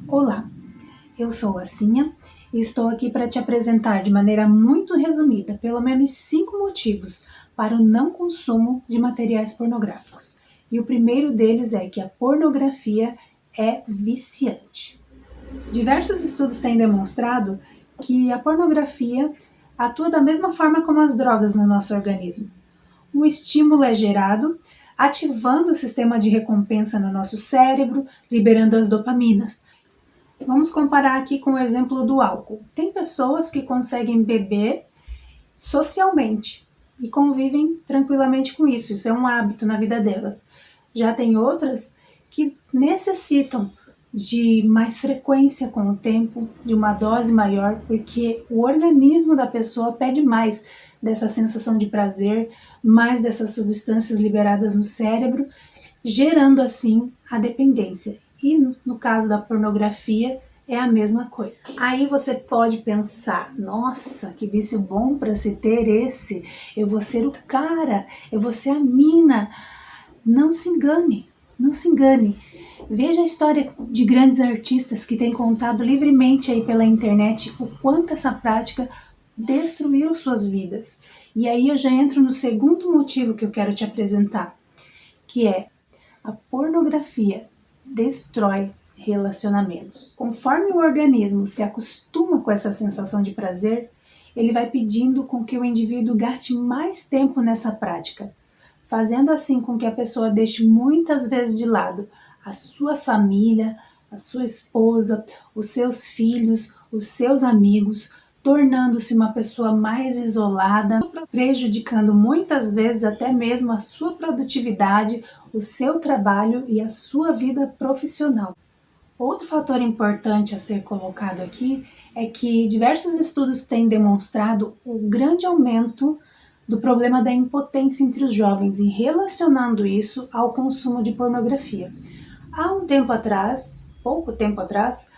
Olá, eu sou a Cinha e estou aqui para te apresentar de maneira muito resumida pelo menos 5 motivos para o não consumo de materiais pornográficos. E o primeiro deles é que a pornografia é viciante. Diversos estudos têm demonstrado que a pornografia atua da mesma forma como as drogas no nosso organismo. Um estímulo é gerado, ativando o sistema de recompensa no nosso cérebro, liberando as dopaminas. Vamos comparar aqui com o exemplo do álcool. Tem pessoas que conseguem beber socialmente e convivem tranquilamente com isso. Isso é um hábito na vida delas. Já tem outras que necessitam de mais frequência com o tempo, de uma dose maior, porque o organismo da pessoa pede mais dessa sensação de prazer, mais dessas substâncias liberadas no cérebro, gerando assim a dependência. E no caso da pornografia é a mesma coisa. Aí você pode pensar, nossa, que vício bom para se ter esse, eu vou ser o cara, eu vou ser a mina. Não se engane, não se engane. Veja a história de grandes artistas que têm contado livremente aí pela internet o quanto essa prática destruiu suas vidas. E aí eu já entro no segundo motivo que eu quero te apresentar, que é a pornografia destrói relacionamentos. Conforme o organismo se acostuma com essa sensação de prazer, ele vai pedindo com que o indivíduo gaste mais tempo nessa prática, fazendo assim com que a pessoa deixe muitas vezes de lado a sua família, a sua esposa, os seus filhos, os seus amigos, tornando-se uma pessoa mais isolada, prejudicando muitas vezes até mesmo a sua produtividade, o seu trabalho e a sua vida profissional. Outro fator importante a ser colocado aqui é que diversos estudos têm demonstrado o grande aumento do problema da impotência entre os jovens e relacionando isso ao consumo de pornografia. Há um tempo atrás, pouco tempo atrás,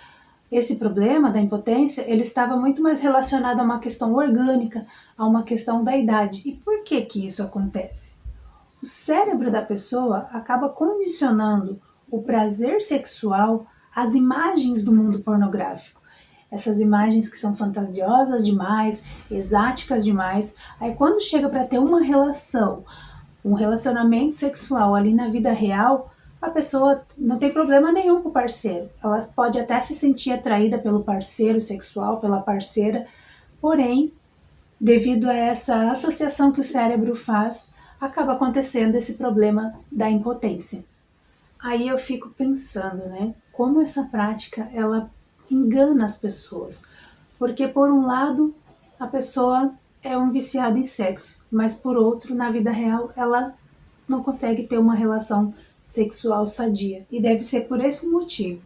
esse problema da impotência, ele estava muito mais relacionado a uma questão orgânica, a uma questão da idade. E por que que isso acontece? O cérebro da pessoa acaba condicionando o prazer sexual às imagens do mundo pornográfico. Essas imagens que são fantasiosas demais, exáticas demais. Aí quando chega para ter uma relação, um relacionamento sexual ali na vida real, a pessoa não tem problema nenhum com o parceiro. Ela pode até se sentir atraída pelo parceiro sexual, pela parceira, porém, devido a essa associação que o cérebro faz, acaba acontecendo esse problema da impotência. Aí eu fico pensando, né, como essa prática, ela engana as pessoas. Porque por um lado, a pessoa é um viciado em sexo, mas por outro, na vida real, ela não consegue ter uma relação sexual sadia. E deve ser por esse motivo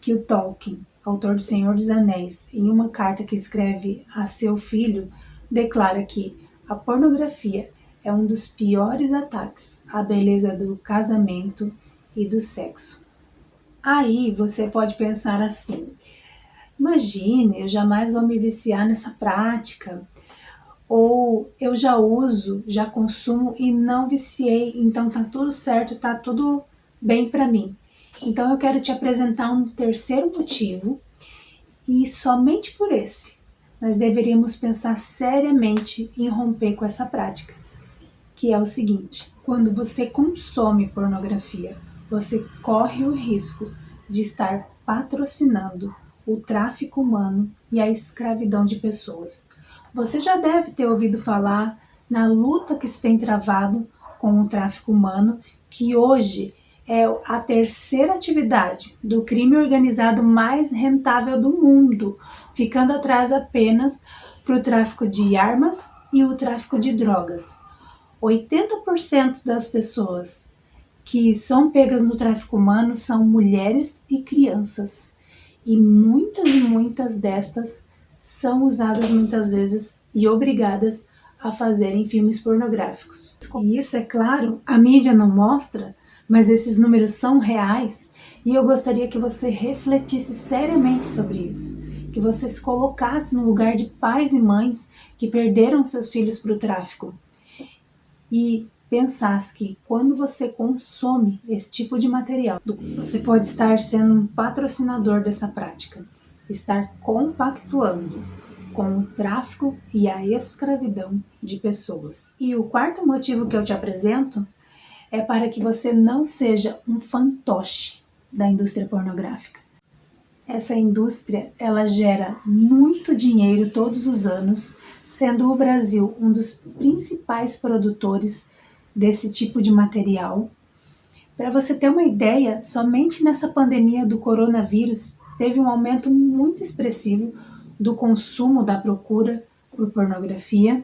que o Tolkien, autor de Senhor dos Anéis, em uma carta que escreve a seu filho, declara que a pornografia é um dos piores ataques à beleza do casamento e do sexo. Aí você pode pensar assim, imagine, eu jamais vou me viciar nessa prática, ou eu já uso, já consumo e não viciei, então tá tudo certo, tá tudo bem para mim. Então eu quero te apresentar um terceiro motivo e somente por esse nós deveríamos pensar seriamente em romper com essa prática, que é o seguinte: quando você consome pornografia, você corre o risco de estar patrocinando o tráfico humano e a escravidão de pessoas. Você já deve ter ouvido falar na luta que se tem travado com o tráfico humano, que hoje é a terceira atividade do crime organizado mais rentável do mundo, ficando atrás apenas para o tráfico de armas e o tráfico de drogas. 80% das pessoas que são pegas no tráfico humano são mulheres e crianças. E muitas destas são usadas muitas vezes e obrigadas a fazerem filmes pornográficos. E isso, é claro, a mídia não mostra, mas esses números são reais e eu gostaria que você refletisse seriamente sobre isso, que você se colocasse no lugar de pais e mães que perderam seus filhos para o tráfico e pensasse que quando você consome esse tipo de material, você pode estar sendo um patrocinador dessa prática, estar compactuando com o tráfico e a escravidão de pessoas. E o quarto motivo que eu te apresento é para que você não seja um fantoche da indústria pornográfica. Essa indústria, ela gera muito dinheiro todos os anos, sendo o Brasil um dos principais produtores desse tipo de material. Para você ter uma ideia, somente nessa pandemia do coronavírus teve um aumento muito expressivo do consumo da procura por pornografia,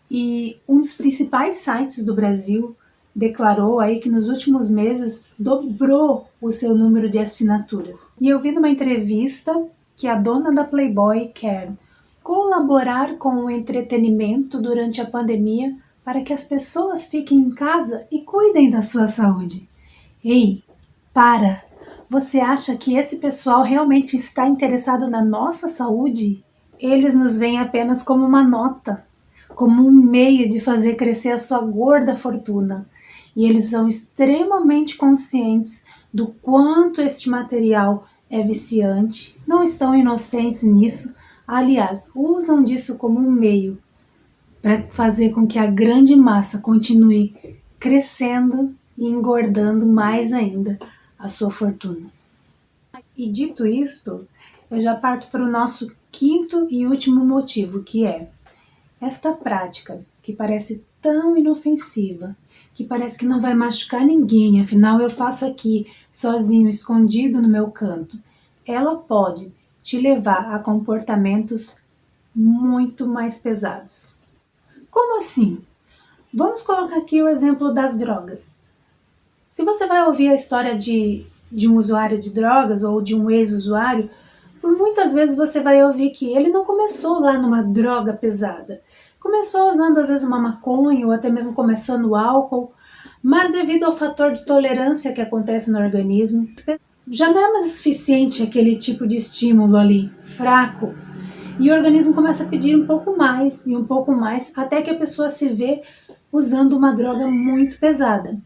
e um dos principais sites do Brasil declarou aí que nos últimos meses dobrou o seu número de assinaturas. E eu vi numa entrevista que a dona da Playboy quer colaborar com o entretenimento durante a pandemia para que as pessoas fiquem em casa e cuidem da sua saúde. Ei, para! Você acha que esse pessoal realmente está interessado na nossa saúde? Eles nos veem apenas como uma nota, como um meio de fazer crescer a sua gorda fortuna. E eles são extremamente conscientes do quanto este material é viciante, não estão inocentes nisso, aliás, usam disso como um meio para fazer com que a grande massa continue crescendo e engordando mais ainda a sua fortuna. E dito isto, eu já parto para o nosso quinto e último motivo, que é esta prática, que parece tão inofensiva, que parece que não vai machucar ninguém, afinal eu faço aqui, sozinho, escondido no meu canto, ela pode te levar a comportamentos muito mais pesados. Como assim? Vamos colocar aqui o exemplo das drogas. Se você vai ouvir a história de um usuário de drogas ou de um ex-usuário, por muitas vezes você vai ouvir que ele não começou lá numa droga pesada. Começou usando às vezes uma maconha ou até mesmo começou no álcool, mas devido ao fator de tolerância que acontece no organismo, já não é mais o suficiente aquele tipo de estímulo ali, fraco. E o organismo começa a pedir um pouco mais e um pouco mais, até que a pessoa se vê usando uma droga muito pesada.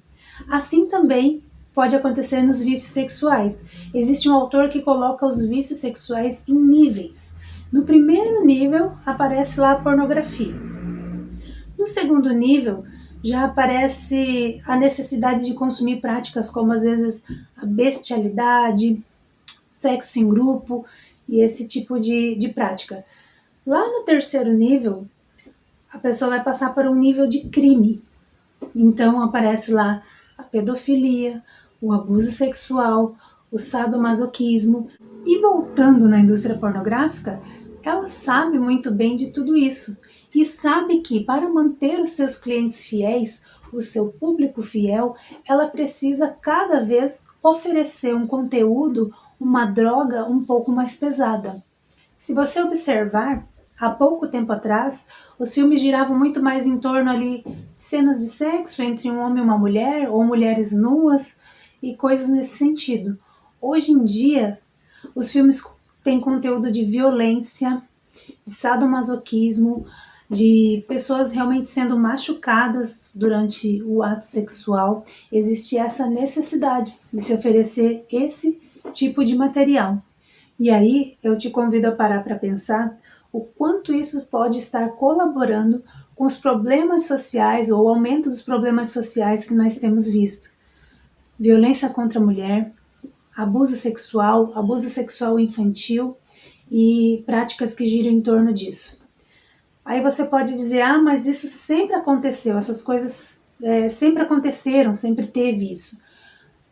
Assim também pode acontecer nos vícios sexuais. Existe um autor que coloca os vícios sexuais em níveis. No primeiro nível aparece lá a pornografia. No segundo nível já aparece a necessidade de consumir práticas como às vezes a bestialidade, sexo em grupo e esse tipo de prática. Lá no terceiro nível, a pessoa vai passar por um nível de crime. Então aparece lá a pedofilia, o abuso sexual, o sadomasoquismo. E voltando na indústria pornográfica, ela sabe muito bem de tudo isso e sabe que para manter os seus clientes fiéis, o seu público fiel, ela precisa cada vez oferecer um conteúdo, uma droga um pouco mais pesada. Se você observar, há pouco tempo atrás, os filmes giravam muito mais em torno ali de cenas de sexo entre um homem e uma mulher, ou mulheres nuas, e coisas nesse sentido. Hoje em dia, os filmes têm conteúdo de violência, de sadomasoquismo, de pessoas realmente sendo machucadas durante o ato sexual. Existe essa necessidade de se oferecer esse tipo de material. E aí eu te convido a parar para pensar o quanto isso pode estar colaborando com os problemas sociais ou o aumento dos problemas sociais que nós temos visto. Violência contra a mulher, abuso sexual infantil e práticas que giram em torno disso. Aí você pode dizer, mas isso sempre aconteceu, essas coisas sempre aconteceram, sempre teve isso.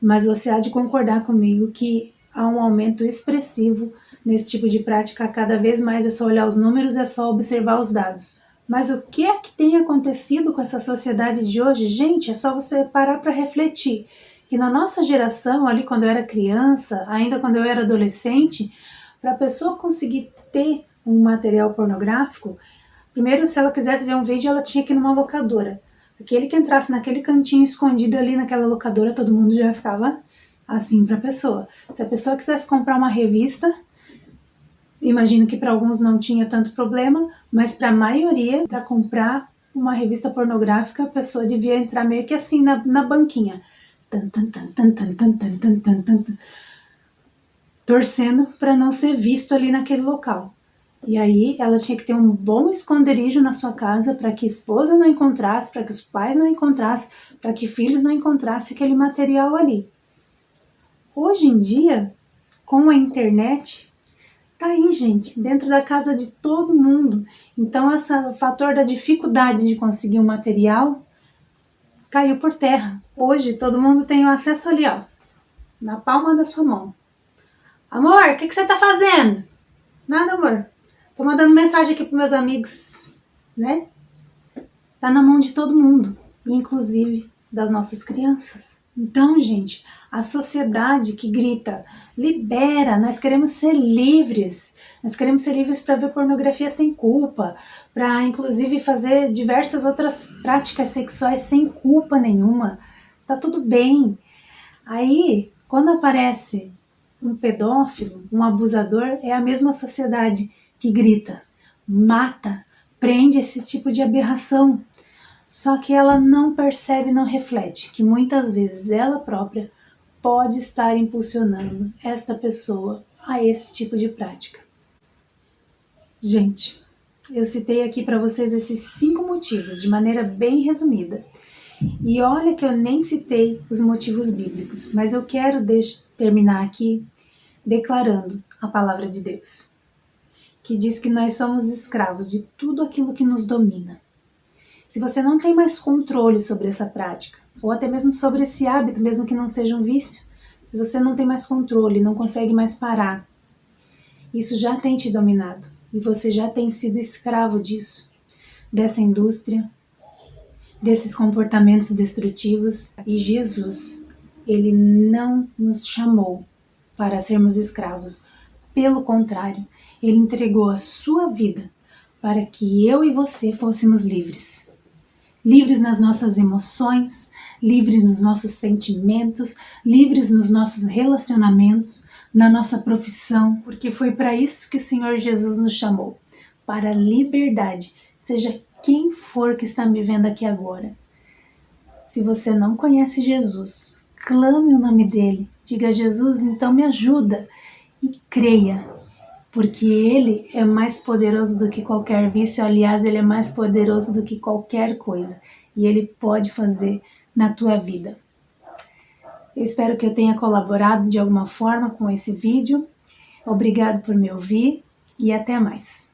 Mas você há de concordar comigo que há um aumento expressivo nesse tipo de prática. Cada vez mais é só olhar os números, é só observar os dados. Mas o que é que tem acontecido com essa sociedade de hoje? Gente, é só você parar para refletir. Que na nossa geração, ali quando eu era criança, ainda quando eu era adolescente, para a pessoa conseguir ter um material pornográfico, primeiro, se ela quisesse ver um vídeo, ela tinha que ir numa locadora. Aquele que entrasse naquele cantinho escondido ali naquela locadora, todo mundo já ficava assim para a pessoa. Se a pessoa quisesse comprar uma revista, imagino que para alguns não tinha tanto problema, mas para a maioria, para comprar uma revista pornográfica, a pessoa devia entrar meio que assim na banquinha. Tan, tan, tan, tan, tan, tan, tan, tan, tan, tan, torcendo para não ser visto ali naquele local. E aí ela tinha que ter um bom esconderijo na sua casa para que a esposa não encontrasse, para que os pais não encontrassem, para que filhos não encontrassem aquele material ali. Hoje em dia, com a internet, tá aí, gente, dentro da casa de todo mundo. Então, esse fator da dificuldade de conseguir um material caiu por terra. Hoje, todo mundo tem o acesso ali, ó, na palma da sua mão. Amor, o que você tá fazendo? Nada, amor. Tô mandando mensagem aqui pros meus amigos, né? Tá na mão de todo mundo, inclusive das nossas crianças. Então, gente, a sociedade que grita, libera, nós queremos ser livres. Nós queremos ser livres para ver pornografia sem culpa, para inclusive fazer diversas outras práticas sexuais sem culpa nenhuma. Tá tudo bem. Aí, quando aparece um pedófilo, um abusador, é a mesma sociedade que grita, mata, prende esse tipo de aberração. Só que ela não percebe, não reflete que muitas vezes ela própria pode estar impulsionando esta pessoa a esse tipo de prática. Gente, eu citei aqui para vocês esses 5 motivos de maneira bem resumida. E olha que eu nem citei os motivos bíblicos, mas eu quero terminar aqui declarando a palavra de Deus, que diz que nós somos escravos de tudo aquilo que nos domina. Se você não tem mais controle sobre essa prática, ou até mesmo sobre esse hábito, mesmo que não seja um vício, se você não tem mais controle, não consegue mais parar, isso já tem te dominado e você já tem sido escravo disso, dessa indústria, desses comportamentos destrutivos. E Jesus, ele não nos chamou para sermos escravos. Pelo contrário, ele entregou a sua vida para que eu e você fôssemos livres. Livres nas nossas emoções, livres nos nossos sentimentos, livres nos nossos relacionamentos, na nossa profissão, porque foi para isso que o Senhor Jesus nos chamou, para a liberdade, seja quem for que está me vendo aqui agora. Se você não conhece Jesus, clame o nome dele, diga: Jesus, então me ajuda, e creia, porque ele é mais poderoso do que qualquer vício. Aliás, ele é mais poderoso do que qualquer coisa, e ele pode fazer na tua vida. Eu espero que eu tenha colaborado de alguma forma com esse vídeo. Obrigado por me ouvir e até mais.